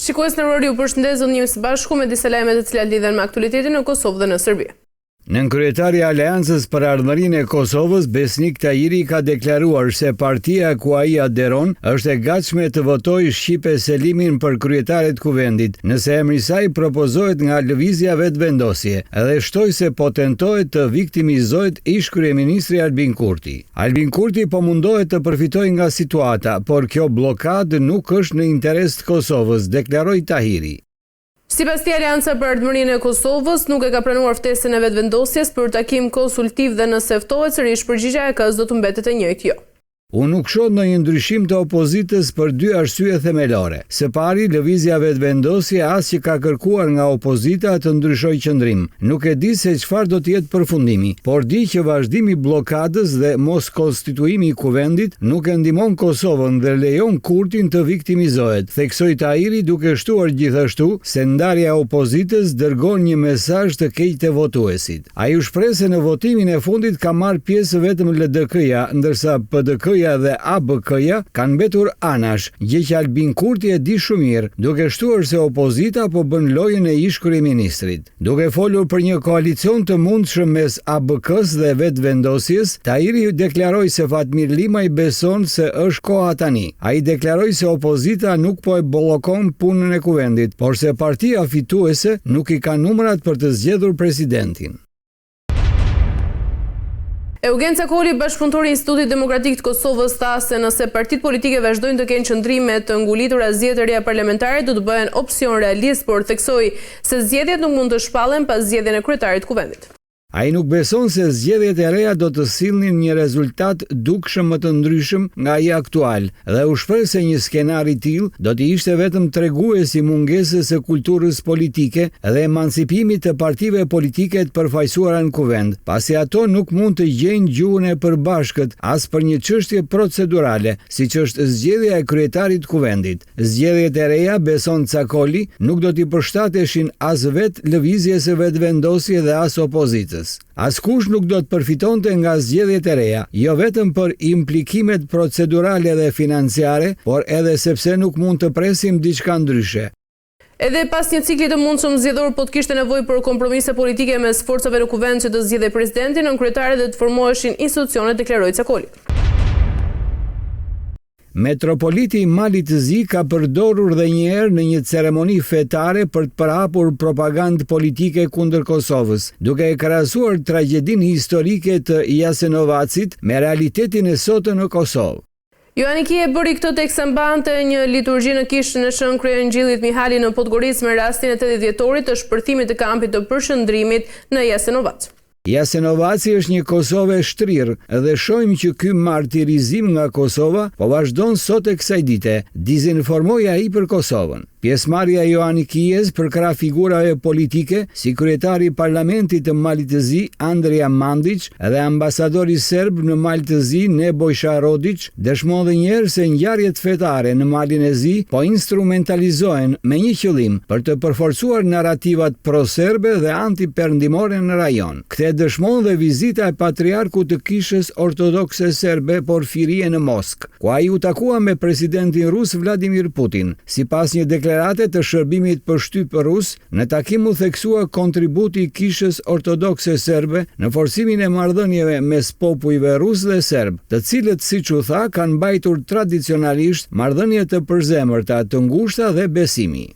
Shikues në rori, ju përshëndes, do njëmë së bashku me disa lajme të cilat lidhen me aktualitetin në Kosovë dhe në Serbi. Nën kryetari i Aleancës për Ardhmërinë e Kosovës, Besnik Tahiri ka deklaruar se partia ku ai aderon është e gatshme të votojë Shqipe Selimin për kryetaret kuvendit, nëse emri i saj propozohet nga lëvizja vetëvendosje, edhe shtoi se po tentohet të viktimizohet ish kryeministri Albin Kurti. Albin Kurti po mundohet të përfitojë nga situata, por kjo bllokadë nuk është në interes të Kosovës, deklaroi Tahiri. Sipas tij, Aleanca për Ardhmërinë e Kosovës nuk e ka pranuar ftesën e vetëvendosjes për takim konsultiv dhe nëse ftohet sërish përgjigjja e KS do të mbetet e njëjtë jo. Unë nuk shoh ndonjë ndryshim të opozitës për dy arsye themelore. Së pari, lëvizja vetëvendosje as që ka kërkuar nga opozita të ndryshojë qëndrim. Nuk e di se çfarë do të jetë përfundimi, por di që vazhdimi i bllokadës dhe mos konstituimi i kuvendit nuk e ndihmon Kosovën dhe lejon Kurtin të viktimizohet, theksoi Tahiri, duke shtuar gjithashtu se ndarja e opozitës dërgon një mesazh të keq te votuesit. Ai u shpreh se në votimin e fundit ka marrë pjesë vetëm LDK-ja, ndërsa PDK dhe ABK-ja kanë mbetur anash, gjë që Albin Kurti e di shumë mirë, duke shtuar se opozita po bën lojën e ish kryeministrit. Duke folur për një koalicion të mundshëm mes ABK-s dhe vetëvendosjes, Tahiri deklaroi se Fatmir Limaj beson se është koha tani. Ai deklaroi se opozita nuk po e bollokon punën e kuvendit, por se partia fituese nuk i ka numrat për të zgjedhur presidentin. Eugen Cakoli, bashkëpunëtori i Institutit Demokratik të Kosovës, tha se nëse partitë politike vazhdojnë të kenë qëndrime të ngulitura zgjedhje të reja parlamentare, do të bëhen opsion realist, por theksoi se zgjedhjet nuk mund të shpallen pas zgjedhjen e kryetarit të kuvendit. Ai nuk beson se zgjedhjet e reja do të sillnin një rezultat dukshëm më të ndryshëm nga ai aktual dhe u shpreh se një skenar i tillë do të ishte vetëm tregues i mungesës së kulturës politike dhe emancipimit të partive politike të përfaqësuara në kuvend, pasi ato nuk mund të gjejnë gjuhën e përbashkët as për një çështje procedurale, siç është zgjedhja e kryetarit të kuvendit. Zgjedhjet e reja, beson Cakoli, nuk do t'i përshtateshin as vetë lëvizjes së vetëvendosjes dhe as opozitës. Askush nuk do të përfitonte nga zgjedhjet e reja, jo vetëm për implikimet procedurale dhe financiare, por edhe sepse nuk mund të presim diçka ndryshe. Edhe pas një cikli të mundshëm zgjedhor, po të kishte nevojë për kompromise politike mes forcave në kuvend që të zgjidhej presidentin, nënkryetare dhe të formoheshin institucione, deklaroi Cakoli. Metropoliti i Malit të Zi ka përdorur dhe një herë në një ceremoni fetare për të përhapur propagandë politike kundër Kosovës, duke e krahasuar tragjedinë historike të Jasenovacit me realitetin e sotëm në Kosovë. Joaniki e bëri këtë teksa mbante një liturgji në kishën e Shën Kryengjillit Mihali në Podgoricë me rastin e 80 dhjetorit të shpërthimit të kampit të përshëndrimit në Jasenovac. Jasenovaci është një Kosovë e shtrirë dhe shohim që ky martirizim nga Kosova po vazhdon sot e kësaj dite, dizinformoi ai për Kosovën. Pjesëmarrja e Joanikijes për krah figurave politike si kryetari i parlamentit të Malit të Zi, Andrija Mandić, dhe ambasadori serb në Mal të Zi, Nebojša Rodić, dëshmon edhe një herë se ngjarjet fetare në Malin e Zi po instrumentalizohen me një qëllim, për të përforcuar narrativat pro-serbe dhe anti-perëndimore në rajon. Këtë dëshmon dhe vizita e patriarkut të kishës ortodokse serbe Porfirie në Moskë, ku ai u takua me presidentin rus Vladimir Putin. Sipas një deklarate të shërbimit për shtyp rus, në takim u theksua kontributi i kishës ortodokse serbe në forcimin e marrëdhënieve mes popujve rus dhe serb, të cilët, siç u tha, kanë mbajtur tradicionalisht marrëdhënie të përzemërta, të ngushta dhe besimi.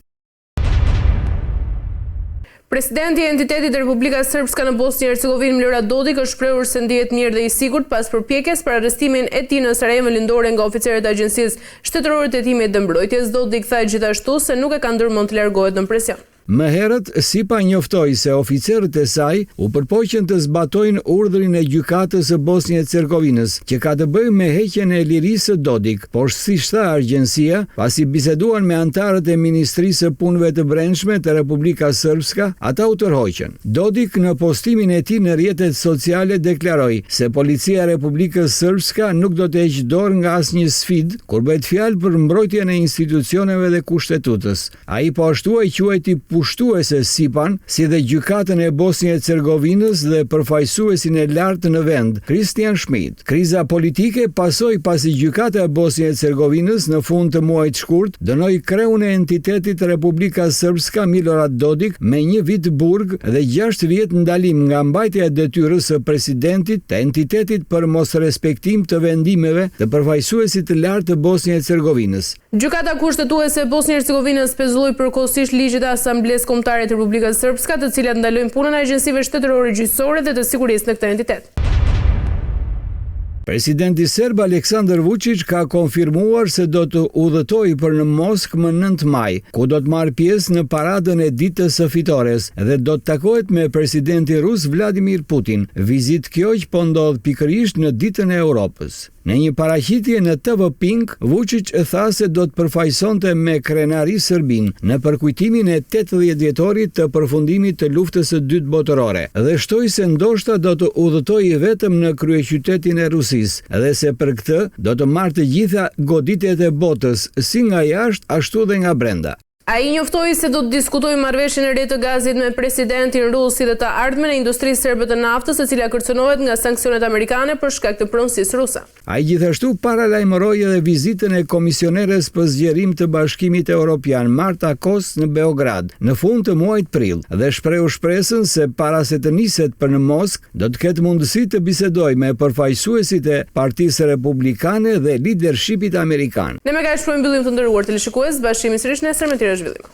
Presidenti i entitetit Republika Srpska në Bosnjë e Hercegovinë, Milorad Dodik, është shprehur se ndihet mirë dhe i sigurt pas përpjekjes për arrestimin e tij në Sarajevo lindore nga oficerët e Agjencisë Shtetërore të Hetimit dhe Mbrojtjes. Dodik tha gjithashtu se nuk e ka ndërmend të largohet në presion. Më herët, SIPA njoftoi se oficerët e saj u përpoqën të zbatojnë urdhrin e gjykatës së Bosnjë e Hercegovinës, që ka të bëjë me heqjen e lirisë së Dodik, por siç tha agjencia, pasi biseduan me antarët e Ministrisë së Punëve të Brendshme të Republika Srpska, ata u tërhoqën. Dodik në postimin e tij në rrjetet sociale deklaroi se policia e Republikës Srpska nuk do të heqë dorë nga asnjë sfidë kur bëhet fjalë për mbrojtjen e institucioneve dhe kushtetutës. Ai po ashtu e quajti pushtuese SIPA-n, si dhe gjykatën e Bosnjë-Hercegovinës dhe përfaqësuesin e lartë në vend, Christian Schmidt. Kriza politike pasoi pasi gjykata e Bosnjë-Hercegovinës në fund të muajit shkurt dënoi kreun e entitetit Republika Srpska Milorad Dodik me 1 vit burg dhe 6 vjet ndalim nga mbajtja e detyrës së presidentit të entitetit për mos respektim të vendimeve të përfaqësuesit të lartë të Bosnjë-Hercegovinës. Gjykata kushtetuese e Bosnjë-Hercegovinës pezulloi përkohësisht ligjet e Asamblesë Kombëtare të Republikës Srpska, të cilat ndalojnë punën e agjencive shtetërore gjyqësore dhe të sigurisë në këtë entitet. Presidenti serb Aleksandar Vučić ka konfirmuar se do të udhëtojë për në Moskë më 9 maj, ku do të marrë pjesë në paradën e ditës së fitores dhe do të takohet me presidenti rus Vladimir Putin. Vizitë kjo që po ndodh pikërisht në ditën e Europës. Në një paraqitje në TV Pink, Vučić tha se do të përfaqësonte me krenari Serbin në përkujtimin e 80 vjetorit të përfundimit të luftës së dytë botërore dhe shtoi se ndoshta do të udhëtojë vetëm në kryeqytetin e Rusisë dhe se për këtë do të marrë të gjitha goditjet e botës, si nga jashtë ashtu dhe nga brenda. Ai njoftoi se do të diskutojë marrëveshjen e re të gazit me presidentin rus si dhe të ardhmen e industrisë serbe të naftës, e cila kërcënohet nga sanksionet amerikane për shkak të pronësisë ruse. Ai gjithashtu paralajmëroi edhe vizitën e komisioneres për zgjerim të Bashkimit Evropian Marta Kos në Beograd në fund të muajit prill dhe shprehu shpresën se para se të niset për në Moskë do të ketë mundësi të bisedojë me përfaqësuesit e Partisë Republikane dhe leadershipit amerikan. Ne me kaq shprehim mbyllim të nderuar teleshikues, bashkëmi sërish nesër me tjerë zhvillime.